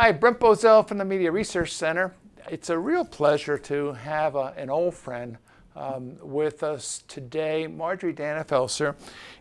Hi, Brent Bozell from the Media Research Center. It's a real pleasure to have an old friend with us today. Marjorie Dannenfelser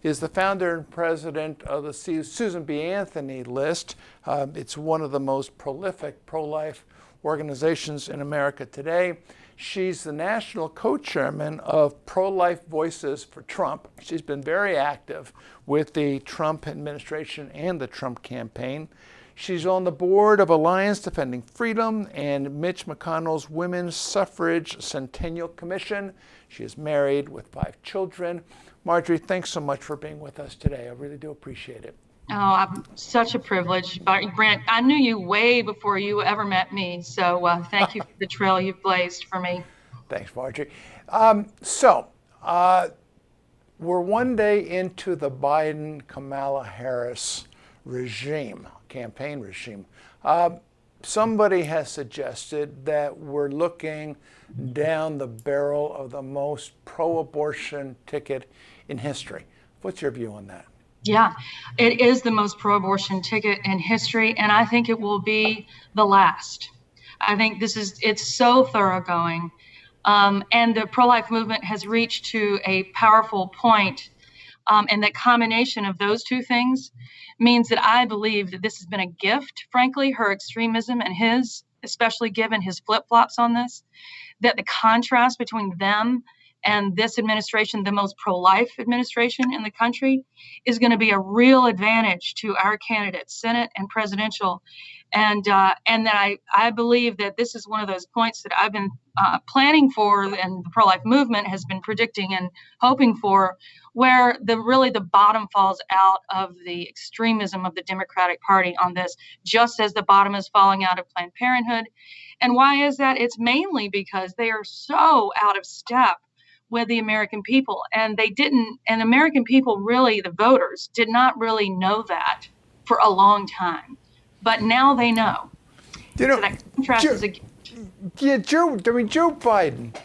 is the founder and president of the Susan B. Anthony list. It's one of the most prolific pro-life organizations in America today. She's the national co-chairman of Pro-Life Voices for Trump. She's been very active with the Trump administration and the Trump campaign. She's on the board of Alliance Defending Freedom and Mitch McConnell's Women's Suffrage Centennial Commission. She is married with 5 children. Marjorie, thanks so much for being with us today. I really do appreciate it. Oh, such a privilege. Brent, I knew you way before you ever met me, so thank you for the trail you've blazed for me. Thanks, Marjorie. We're one day into the Biden-Kamala Harris campaign regime. Somebody has suggested that we're looking down the barrel of the most pro-abortion ticket in history. What's your view on that? Yeah, it is the most pro-abortion ticket in history, and I think it will be the last. I think it's so thoroughgoing, and the pro-life movement has reached to a powerful point, and the combination of those two things means that I believe that this has been a gift, frankly, her extremism and his, especially given his flip-flops on this, that the contrast between them and this administration, the most pro-life administration in the country, is going to be a real advantage to our candidates, Senate and presidential. And that I believe that this is one of those points that I've been planning for, and the pro-life movement has been predicting and hoping for, where the bottom falls out of the extremism of the Democratic Party on this, just as the bottom is falling out of Planned Parenthood. And why is that? It's mainly because they are so out of step with the American people, and American people, really, the voters, did not really know that for a long time, but now they know. So that contrast is a gift. Yeah, Joe Biden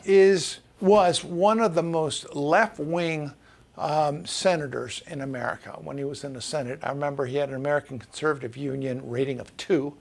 was one of the most left-wing senators in America when he was in the Senate. I remember he had an American Conservative Union rating of 2.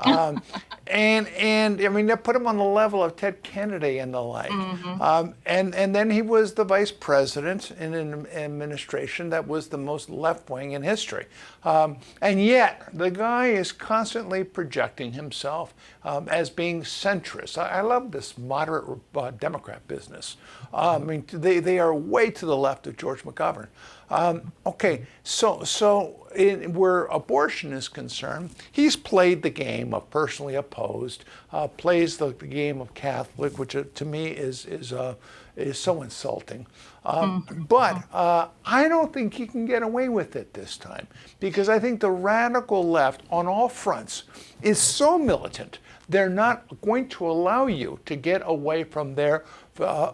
And I mean, they put him on the level of Ted Kennedy and the like. Mm-hmm. And then he was the vice president in an administration that was the most left-wing in history. And yet, the guy is constantly projecting himself as being centrist. I love this moderate Democrat business. I mean, they are way to the left of George McGovern. Where abortion is concerned, he's played the game of personally opposed, plays the game of Catholic, which to me is so insulting. But I don't think he can get away with it this time, because I think the radical left on all fronts is so militant, they're not going to allow you to get away from their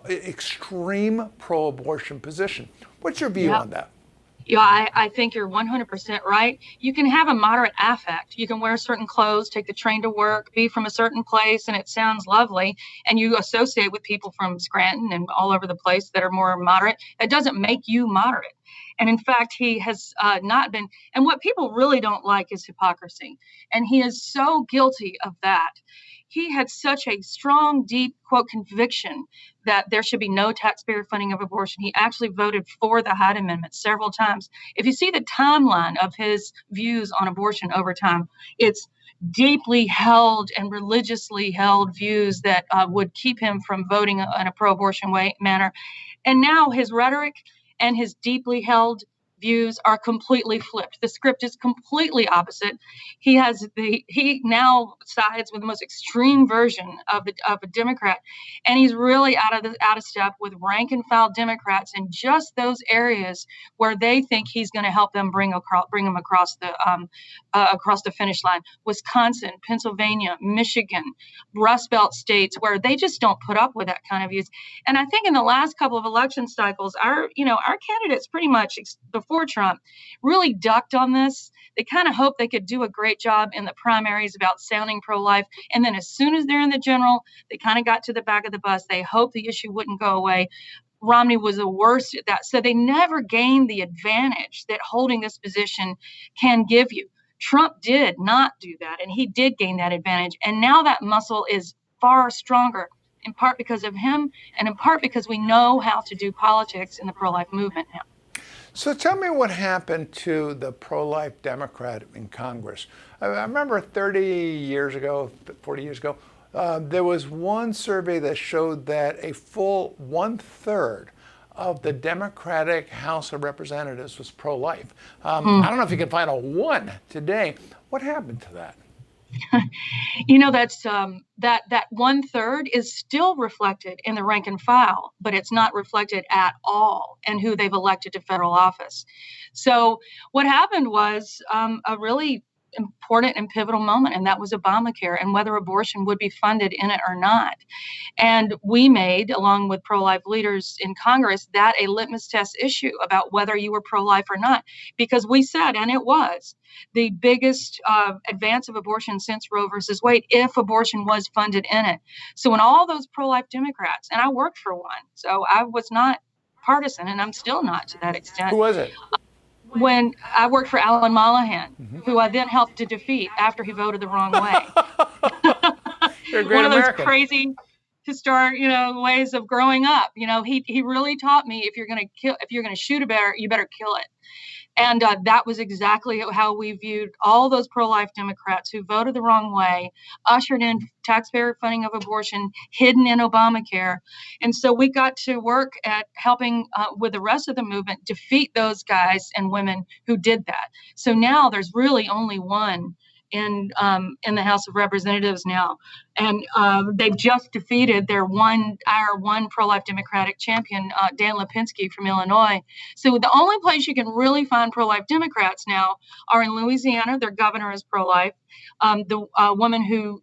extreme pro-abortion position. What's your view on that? Yeah, I think you're 100% right. You can have a moderate affect. You can wear certain clothes, take the train to work, be from a certain place, and it sounds lovely. And you associate with people from Scranton and all over the place that are more moderate. It doesn't make you moderate. And in fact, he has not been. And what people really don't like is hypocrisy. And he is so guilty of that. He had such a strong, deep, quote, conviction that there should be no taxpayer funding of abortion. He actually voted for the Hyde Amendment several times. If you see the timeline of his views on abortion over time, it's deeply held and religiously held views that would keep him from voting in a pro-abortion manner. And now his rhetoric and his deeply held views are completely flipped. The script is completely opposite. He now sides with the most extreme version of a Democrat, and he's really out of step with rank and file Democrats in just those areas where they think he's going to help them bring them across the finish line. Wisconsin, Pennsylvania, Michigan, Rust Belt states where they just don't put up with that kind of views. And I think in the last couple of election cycles, our candidates pretty much before Trump really ducked on this. They kind of hoped they could do a great job in the primaries about sounding pro-life. And then as soon as they're in the general, they kind of got to the back of the bus. They hoped the issue wouldn't go away. Romney was the worst at that. So they never gained the advantage that holding this position can give you. Trump did not do that, and he did gain that advantage. And now that muscle is far stronger, in part because of him, and in part because we know how to do politics in the pro-life movement now. So tell me what happened to the pro-life Democrat in Congress. I remember 30 years ago, 40 years ago, there was one survey that showed that a full 1/3 of the Democratic House of Representatives was pro-life. I don't know if you can find a one today. What happened to that? That's that 1/3 is still reflected in the rank and file, but it's not reflected at all in who they've elected to federal office. So what happened was a really important and pivotal moment, and that was Obamacare and whether abortion would be funded in it or not. And we made, along with pro-life leaders in Congress, that a litmus test issue about whether you were pro-life or not, because we said, and it was the biggest advance of abortion since Roe versus Wade, if abortion was funded in it. So when all those pro-life Democrats, and I worked for one, so I was not partisan, and I'm still not to that extent. Who was it? When I worked for Alan Mollahan, who I then helped to defeat after he voted the wrong way. You're a great One of those American. crazy historic, ways of growing up. He really taught me if you're going to shoot a bear, you better kill it. And that was exactly how we viewed all those pro-life Democrats who voted the wrong way, ushered in taxpayer funding of abortion, hidden in Obamacare. And so we got to work at helping with the rest of the movement defeat those guys and women who did that. So now there's really only one in the House of Representatives now, and they've just defeated our one pro-life Democratic champion, Dan Lipinski from Illinois. So the only place you can really find pro-life Democrats now are in Louisiana. Their governor is pro-life. The woman who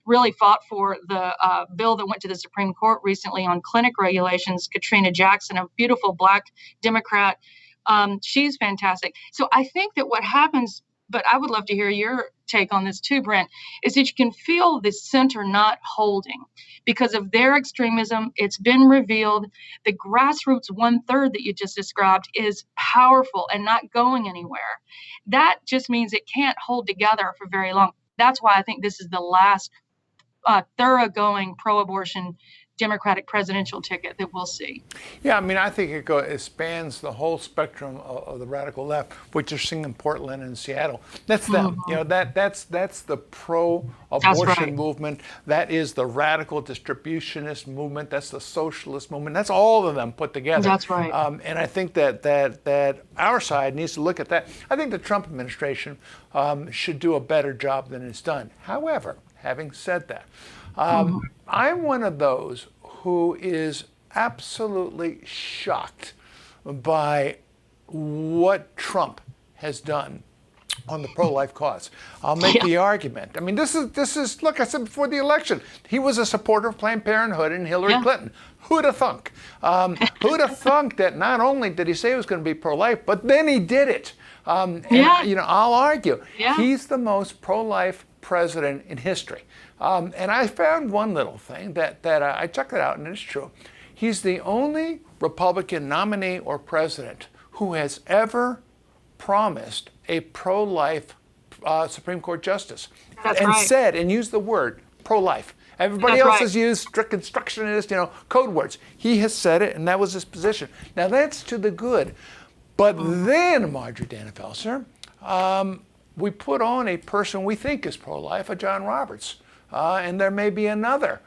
really fought for the bill that went to the Supreme Court recently on clinic regulations, Katrina Jackson, a beautiful Black Democrat, she's fantastic. So I think that what happens, but I would love to hear your take on this too, Brent, is that you can feel the center not holding because of their extremism. It's been revealed. The grassroots 1/3 that you just described is powerful and not going anywhere. That just means it can't hold together for very long. That's why I think this is the last thoroughgoing pro-abortion Democratic presidential ticket that we'll see. Yeah, I mean, I think it spans the whole spectrum of the radical left, which you're seeing in Portland and Seattle. That's them. That's the pro-abortion movement. That is the radical distributionist movement. That's the socialist movement. That's all of them put together. That's right. And I think that our side needs to look at that. I think the Trump administration should do a better job than it's done. However, having said that, I'm one of those who is absolutely shocked by what Trump has done on the pro-life cause. I'll make the argument. I mean, this is. Look, I said before the election, he was a supporter of Planned Parenthood and Hillary Clinton. Who'd have thunk? Who'd have thunk that not only did he say he was going to be pro-life, but then he did it. I'll argue he's the most pro-life president in history. And I found one little thing that I checked it out, and it's true. He's the only Republican nominee or president who has ever promised a pro-life Supreme Court justice. That's and right. said and used the word pro-life. Everybody else has used strict constructionist, code words. He has said it, and that was his position. Now that's to the good. But then, Marjorie Dannenfelser, we put on a person we think is pro-life, a John Roberts. And there may be another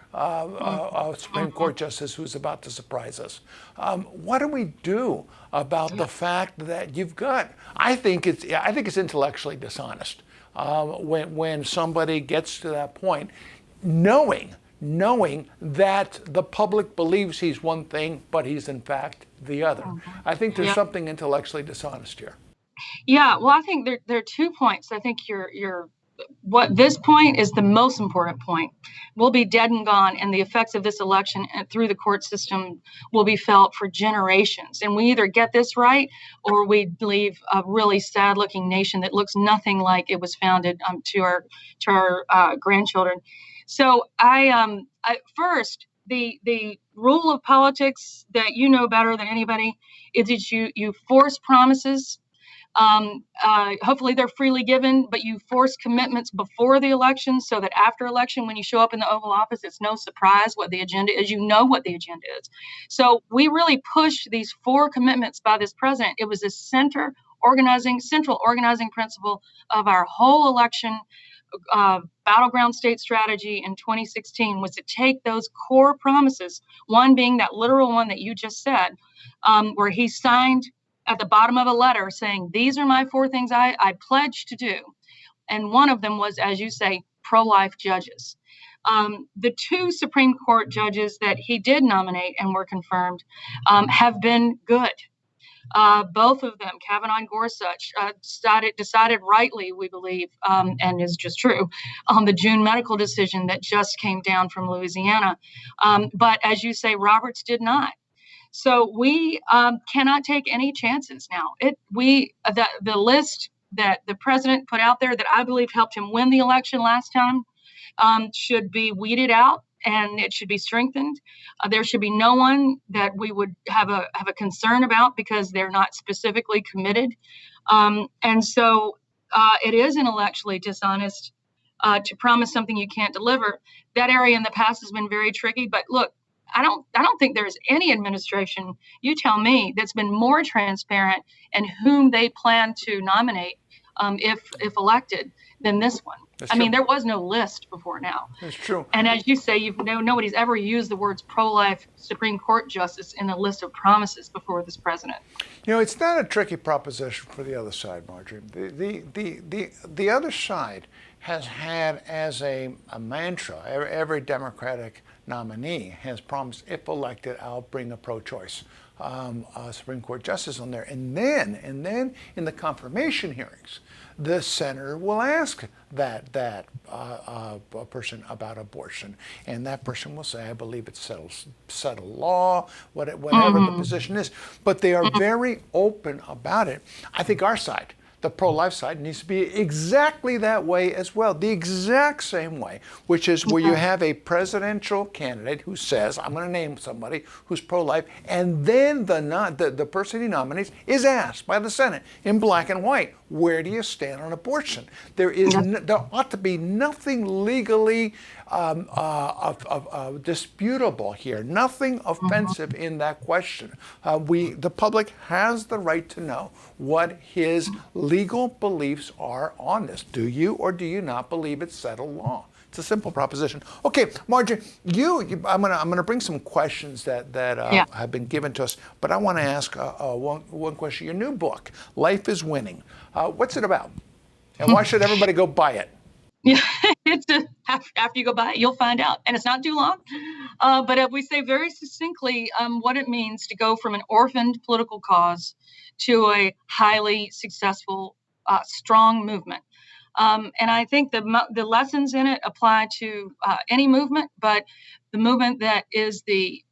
Supreme Court justice who's about to surprise us. What do we do about the fact that you've got? I think it's intellectually dishonest when somebody gets to that point, knowing that the public believes he's one thing, but he's in fact the other. I think there's something intellectually dishonest here. Yeah, well, I think there are 2 points. I think what this point is the most important point. We'll be dead and gone, and the effects of this election and through the court system will be felt for generations. And we either get this right, or we leave a really sad-looking nation that looks nothing like it was founded to our grandchildren. So first, the rule of politics that you know better than anybody is that you force promises Hopefully they're freely given, but you force commitments before the election so that after election, when you show up in the Oval Office, it's no surprise what the agenda is. You know what the agenda is. So we really pushed these 4 commitments by this president. It was a central organizing principle of our whole election battleground state strategy in 2016 was to take those core promises, one being that literal one that you just said, where he signed at the bottom of a letter saying, these are my 4 things I pledge to do. And one of them was, as you say, pro-life judges. The 2 Supreme Court judges that he did nominate and were confirmed have been good. Both of them, Kavanaugh and Gorsuch, decided rightly, we believe, and is just true, on the June medical decision that just came down from Louisiana. But as you say, Roberts did not. So we cannot take any chances now. The list that the president put out there that I believe helped him win the election last time should be weeded out, and it should be strengthened. There should be no one that we would have a concern about because they're not specifically committed. And so it is intellectually dishonest to promise something you can't deliver. That area in the past has been very tricky. But look, I don't think there's any administration, you tell me, that's been more transparent in whom they plan to nominate if elected than this one. That's I mean, true. there was no list before now. That's true. And as you say, nobody's ever used the words pro-life Supreme Court justice in a list of promises before this president. You know, it's not a tricky proposition for the other side, Marjorie. The other side has had as a mantra, every Democratic nominee has promised, if elected, I'll bring a pro-choice Supreme Court justice on there. And then in the confirmation hearings, the senator will ask that person about abortion, and that person will say, I believe it's settled law, whatever the position is. But they are very open about it. I think our side, the pro-life side, needs to be exactly that way as well, the exact same way, which is where you have a presidential candidate who says, I'm going to name somebody who's pro-life, and then the person he nominates is asked by the Senate in black and white, where do you stand on abortion? There ought to be nothing legally disputable here, nothing offensive in that question. The public has the right to know what his legal beliefs are on this. Do you or do you not believe it's settled law? It's a simple proposition. Okay, Marjorie, I'm gonna bring some questions that have been given to us, but I want to ask one question. Your new book, Life is Winning. What's it about, and why should everybody go buy it? Yeah, after you go buy it, you'll find out, and it's not too long. But we say very succinctly what it means to go from an orphaned political cause to a highly successful, strong movement. And I think the lessons in it apply to any movement, but the movement that is the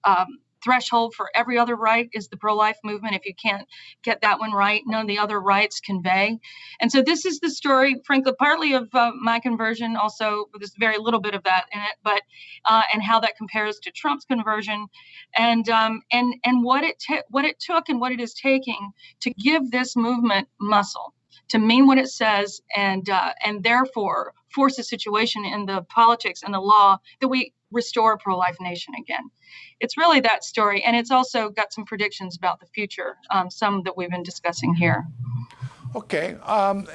threshold for every other right is the pro-life movement. If you can't get that one right, none of the other rights convey. And so this is the story, frankly, partly of my conversion, also there's very little bit of that in it, but and how that compares to Trump's conversion, and what it took and what it is taking to give this movement muscle, to mean what it says, and therefore force a situation in the politics and the law that we restore a pro-life nation again. It's really that story, and it's also got some predictions about the future, some that we've been discussing here. Okay,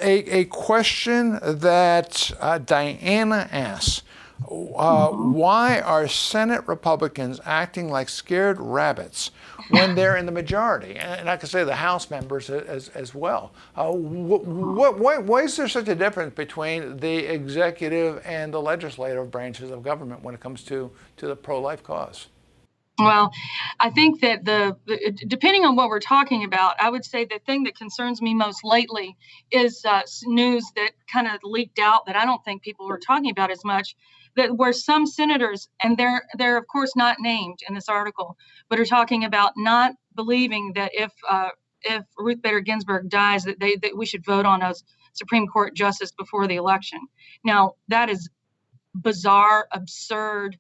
a question that Diana asks. Why are Senate Republicans acting like scared rabbits when they're in the majority? And I can say the House members as well. Why is there such a difference between the executive and the legislative branches of government when it comes to the pro-life cause? Well, I think that depending on what we're talking about, I would say the thing that concerns me most lately is news that kind of leaked out that I don't think people were talking about as much, that where some senators, and they're of course not named in this article, but are talking about not believing that if Ruth Bader Ginsburg dies, that we should vote on a Supreme Court justice before the election. Now, that is bizarre, absurd,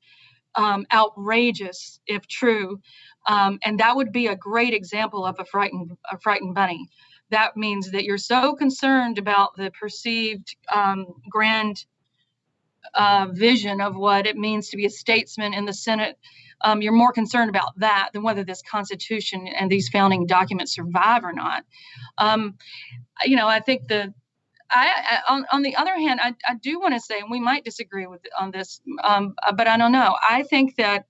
outrageous if true, and that would be a great example of a frightened bunny. that means that you're so concerned about the perceived grand vision of what it means to be a statesman in the Senate. You're more concerned about that than whether this Constitution and these founding documents survive or not. I think on the other hand, I do want to say, and we might disagree on this, but I don't know. I think that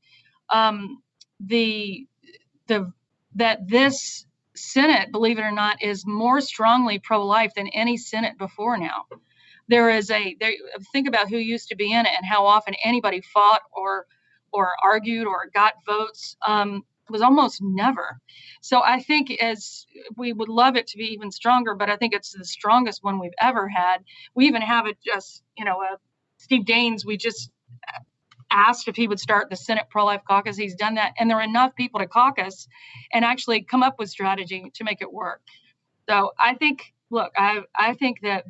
that this Senate, believe it or not, is more strongly pro-life than any Senate before now. Think about who used to be in it and how often anybody fought or argued or got votes. It was almost never. So I think, as we would love it to be even stronger, but I think it's the strongest one we've ever had. We even have it just, Steve Daines, we just asked if he would start the Senate pro-life caucus. He's done that, and there are enough people to caucus and actually come up with strategy to make it work. So I think, I think that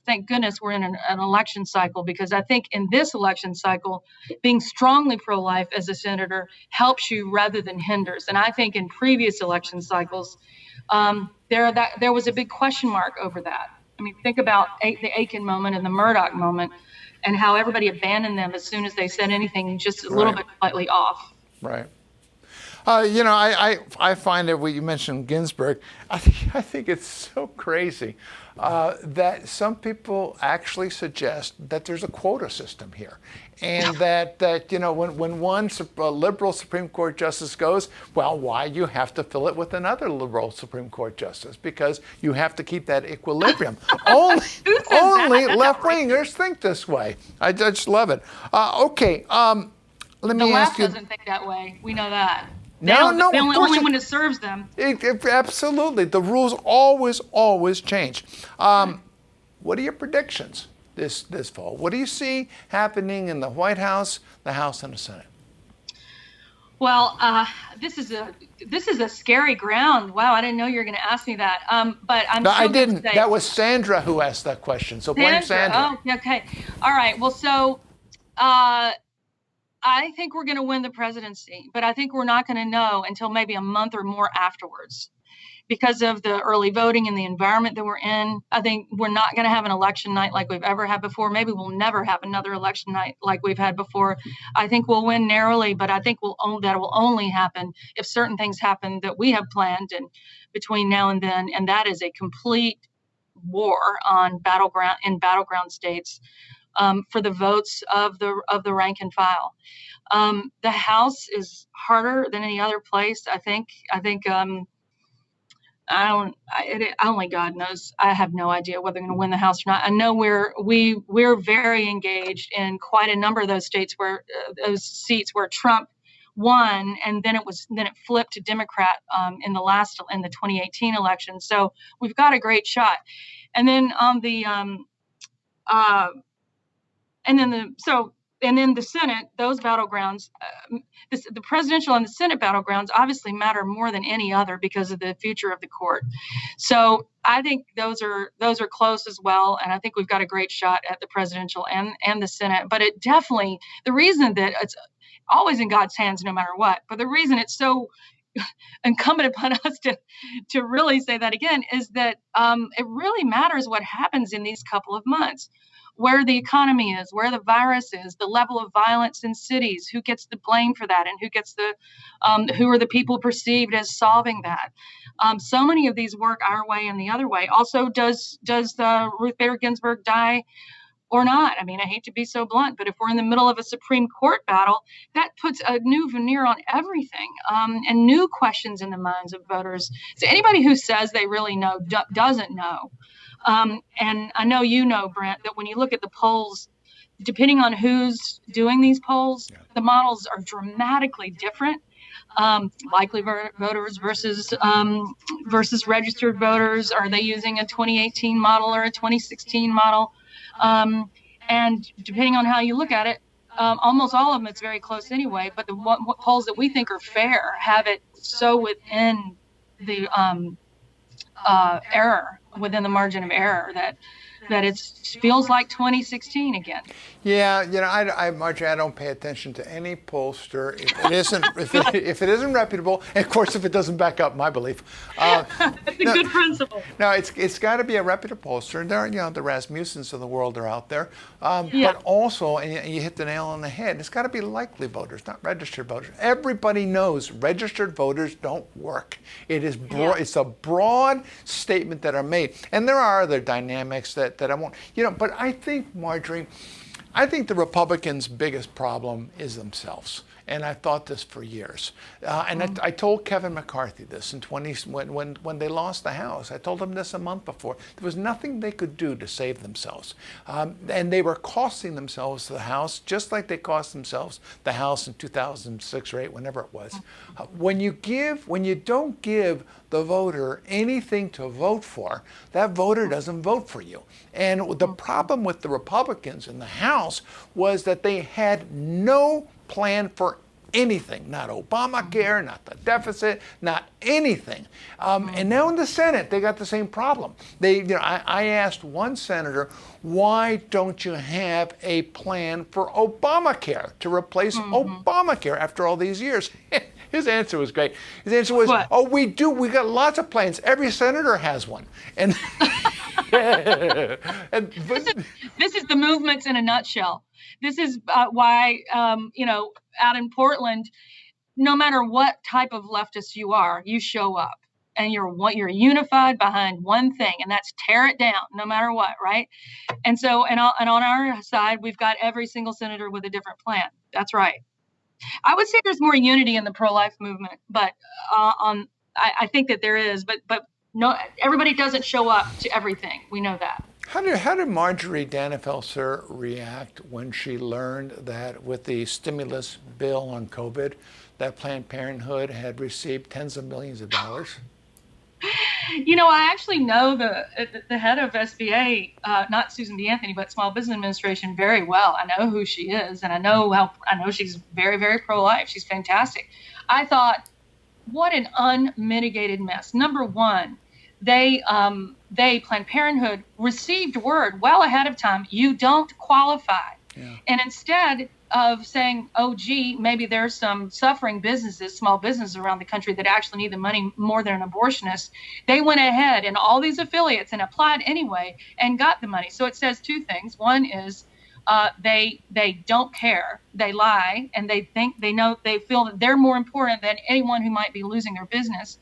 thank goodness we're in an election cycle, because I think in this election cycle, being strongly pro-life as a senator helps you rather than hinders. And I think in previous election cycles, there was a big question mark over that. I mean, think about the Aiken moment and the Murdoch moment, and how everybody abandoned them as soon as they said anything just a little bit slightly off. Right. I find that when you mentioned Ginsburg, I think it's so crazy that some people actually suggest that there's a quota system here, and that when one liberal Supreme Court justice goes, well, why you have to fill it with another liberal Supreme Court justice, because you have to keep that equilibrium. only left-wingers think this way. I just love it. Okay, let me ask you. The left doesn't think that way. We know that. No, the only one that serves them. Absolutely. The rules always change. What are your predictions this fall? What do you see happening in the White House, the House, and the Senate? Well, this is a scary ground. Wow, I didn't know you were going to ask me that. But I'm. No, I didn't. That was Sandra who asked that question. So blame Sandra. Oh, okay. All right. Well, so. I think we're going to win the presidency, but I think we're not going to know until maybe a month or more afterwards, because of the early voting and the environment that we're in. I think we're not going to have an election night like we've ever had before. Maybe we'll never have another election night like we've had before. I think we'll win narrowly, but I think that will only happen if certain things happen that we have planned and between now and then, and that is a complete war on battleground states. For the votes of the rank and file. The House is harder than any other place. I think only God knows. I have no idea whether they're going to win the House or not. I know we're very engaged in quite a number of those states where those seats where Trump won, and then it flipped to Democrat in the 2018 election. So we've got a great shot. And then on the And then the Senate, those battlegrounds, the presidential and the Senate battlegrounds obviously matter more than any other because of the future of the court. So I think those are close as well, and I think we've got a great shot at the presidential and the Senate. But it definitely, the reason that it's always in God's hands no matter what, but the reason it's so incumbent upon us to really say that again is that it really matters what happens in these couple of months. Where the economy is, where the virus is, the level of violence in cities, who gets the blame for that, and who are the people perceived as solving that. So many of these work our way and the other way. Also, does Ruth Bader Ginsburg die or not? I mean, I hate to be so blunt, but if we're in the middle of a Supreme Court battle, that puts a new veneer on everything, and new questions in the minds of voters. So anybody who says they really know doesn't know. And I know Brent, that when you look at the polls, depending on who's doing these polls, the models are dramatically different. Likely voters versus registered voters. Are they using a 2018 model or a 2016 model? And depending on how you look at it, almost all of them, it's very close anyway. But the polls that we think are fair have it so within the error, within the margin of error, that it feels like 2016 again. Yeah, Marjorie, I don't pay attention to any pollster if it isn't if it isn't reputable, and of course if it doesn't back up my belief. That's a good principle. No, it's got to be a reputable pollster, and there are the Rasmussens of the world are out there, Yeah. but also, and you hit the nail on the head, it's got to be likely voters, not registered voters. Everybody knows registered voters don't work. It's a broad statement that are made, and there are other dynamics that I won't, but I think, Marjorie, the Republicans' biggest problem is themselves. And I've thought this for years. And I told Kevin McCarthy this when they lost the House. I told him this a month before. There was nothing they could do to save themselves. And they were costing themselves the House, just like they cost themselves the House in 2006 or 8, whenever it was. When you don't give the voter anything to vote for, that voter doesn't vote for you. And the problem with the Republicans in the House was that they had no plan for anything, not Obamacare, not the deficit, not anything. And now in the Senate, they got the same problem. I asked one senator, why don't you have a plan for Obamacare to replace Obamacare after all these years? His answer was great. His answer was, what? "Oh, we do. We got lots of plans. Every senator has one." And, This is the movements in a nutshell. This is why, out in Portland, no matter what type of leftist you are, you show up and you're unified behind one thing, and that's tear it down, no matter what, right? And so, and on our side, we've got every single senator with a different plan. That's right. I would say there's more unity in the pro-life movement, but I think that there is, but no, everybody doesn't show up to everything. We know that. How did Marjorie Dannenfelser react when she learned that with the stimulus bill on COVID, that Planned Parenthood had received tens of millions of dollars? I actually know the head of SBA, not Susan B. Anthony, but Small Business Administration very well. I know who she is, and I know she's very, very pro-life. She's fantastic. I thought, what an unmitigated mess. Number one, they Planned Parenthood received word well ahead of time, you don't qualify. Yeah. And instead of saying, oh, gee, maybe there's some suffering businesses, small businesses around the country that actually need the money more than an abortionist, they went ahead and all these affiliates and applied anyway and got the money. So it says two things. One is they don't care. They lie, and they feel that they're more important than anyone who might be losing their business.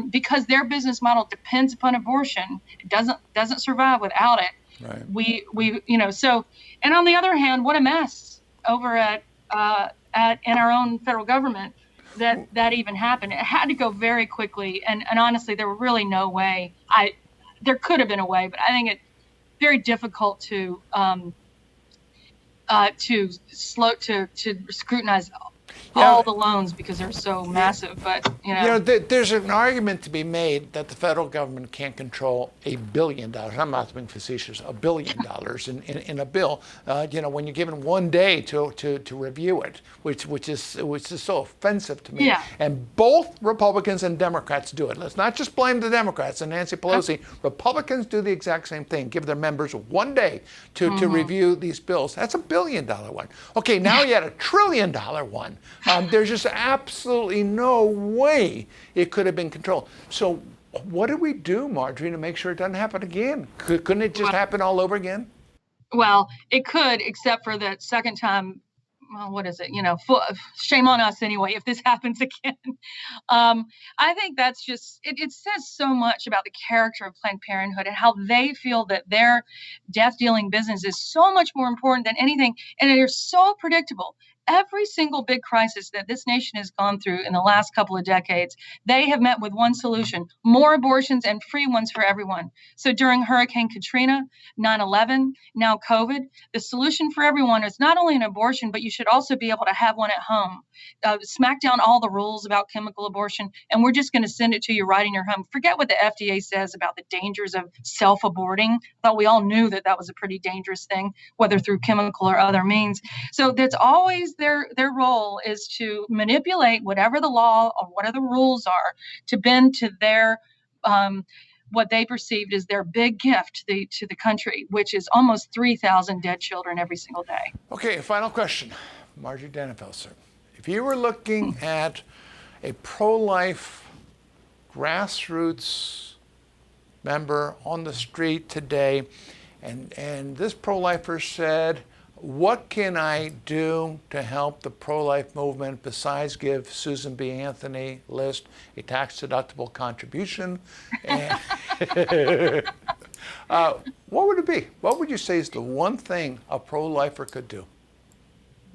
Because their business model depends upon abortion. It doesn't survive without it. Right. So, and on the other hand, what a mess over in our own federal government that even happened. It had to go very quickly, and honestly, there were really no way. There could have been a way, but I think it's very difficult to scrutinize all the loans because they're so massive. But there's an argument to be made that the federal government can't control $1 billion. I'm not being facetious. $1 billion in a bill. When you're given 1 day to review it, which is so offensive to me. Yeah. And both Republicans and Democrats do it. Let's not just blame the Democrats and Nancy Pelosi. Republicans do the exact same thing. Give their members 1 day to review these bills. That's $1 billion one. Okay, now you had $1 trillion one. There's just absolutely no way it could have been controlled. So what do we do, Marjorie, to make sure it doesn't happen again? Couldn't it just happen all over again? Well, it could, except for the second time. Well, what is it? Shame on us anyway if this happens again. I think that's just, it says so much about the character of Planned Parenthood and how they feel that their death dealing business is so much more important than anything. And they're so predictable. Every single big crisis that this nation has gone through in the last couple of decades, they have met with one solution: more abortions and free ones for everyone. So during Hurricane Katrina, 9/11, now COVID, the solution for everyone is not only an abortion, but you should also be able to have one at home. Smack down all the rules about chemical abortion, and we're just going to send it to you right in your home. Forget what the FDA says about the dangers of self-aborting. I thought we all knew that was a pretty dangerous thing, whether through chemical or other means. So that's always their role, is to manipulate whatever the law or whatever the rules are to bend to their what they perceived as their big gift to the country, which is almost 3,000 dead children every single day. Okay, final question. Marjorie Dannenfelser, if you were looking at a pro-life grassroots member on the street today, and this pro-lifer said, what can I do to help the pro-life movement besides give Susan B. Anthony List a tax-deductible contribution? And what would it be? What would you say is the one thing a pro-lifer could do?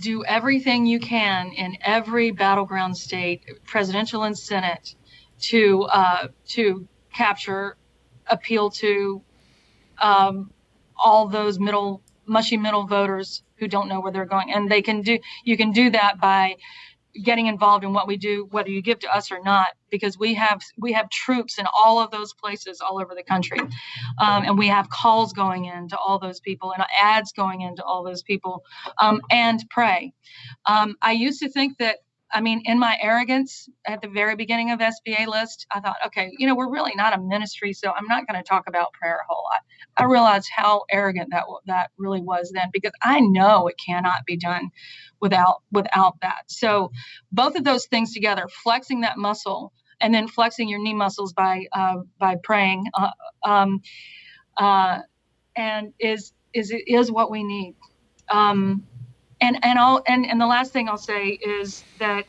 Do everything you can in every battleground state, presidential and Senate, to capture, appeal to all those mushy middle voters who don't know where they're going. And you can do that by getting involved in what we do, whether you give to us or not, because we have troops in all of those places all over the country. And we have calls going in to all those people and ads going into all those people, and pray. I used to think that, in my arrogance at the very beginning of SBA List, I thought, okay, we're really not a ministry, so I'm not going to talk about prayer a whole lot. I realized how arrogant that really was then, because I know it cannot be done without that. So both of those things together, flexing that muscle and then flexing your knee muscles by praying, and is what we need. And the last thing I'll say is that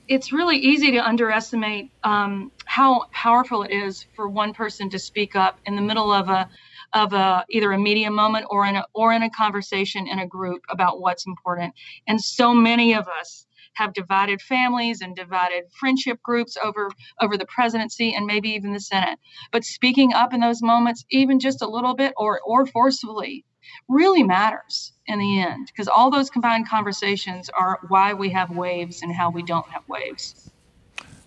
it's really easy to underestimate how powerful it is for one person to speak up in the middle of either a media moment or in a conversation in a group about what's important. And so many of us have divided families and divided friendship groups over the presidency and maybe even the Senate. But speaking up in those moments, even just a little bit or forcefully, really matters in the end, because all those combined conversations are why we have waves and how we don't have waves.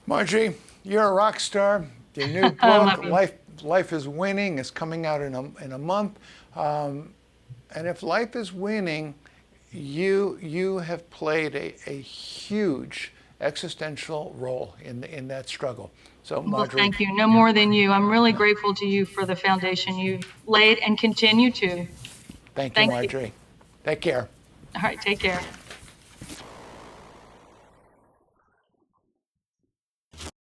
Marjorie, you're a rock star. Your new book, Life is Winning, is coming out in a month. And if life is winning, you have played a huge existential role in that struggle. So, Marjorie. Well, thank you. No more than you. I'm really grateful to you for the foundation you've laid and continue to. Thank you, Marjorie. Take care. All right, take care.